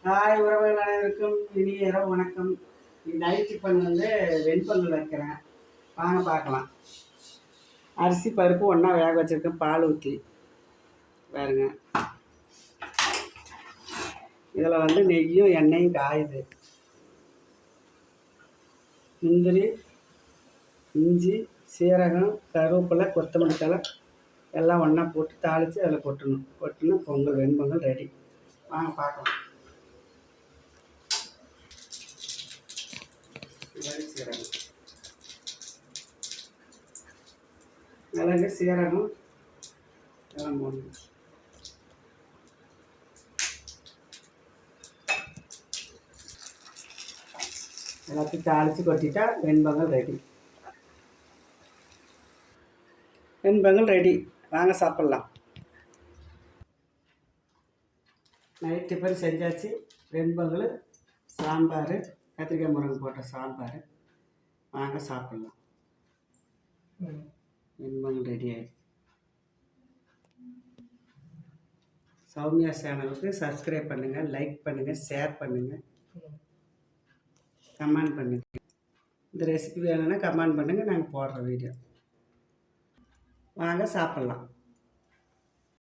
Hi உறவுகள் அனைவருக்கும் இனிய இரவு வணக்கம். நைட் டிஃபன் வெண்பொங்கல் வைக்கிறேன், வாங்க பார்க்கலாம். அரிசி பருப்பு ஒன்றா வேக வச்சுருக்கேன், பால் ஊற்றி பாருங்க. இதில் நெய்யும் எண்ணெயும் காயுது. முந்திரி, இஞ்சி, சீரகம், கருவேப்பிலை, கொத்தமல்லி தழை எல்லாம் ஒன்றா போட்டு தாளித்து அதில் கொட்டணும். பொங்கல் வெண்பொங்கல் ரெடி. வாங்க பார்க்கலாம். மிளகு, சீரகம் எல்லாம் போடணும். எல்லாத்தையும் தாளித்து கொட்டிட்டா வெண்பொங்கல் ரெடி. வெண்பொங்கல் ரெடி, வாங்க சாப்பிட்லாம். நைட் டிஃபன் செஞ்சாச்சு. வெண்பொங்கல், சாம்பார், கத்திரிக்காய் முருங்கை போட்ட சாம்பார். வாங்க சாப்பிட்லாம். வெண்பொங்கல் ரெடி ஆகிடுச்சு. சௌமியா சேனலுக்கு சப்ஸ்கிரைப் பண்ணுங்கள், லைக் பண்ணுங்கள், ஷேர் பண்ணுங்கள், கமெண்ட் பண்ணுங்கள். இந்த ரெசிபி வேணும்னா கமெண்ட் பண்ணுங்கள், நாங்கள் போடுற வீடியோ. வாங்க சாப்பிட்லாம்.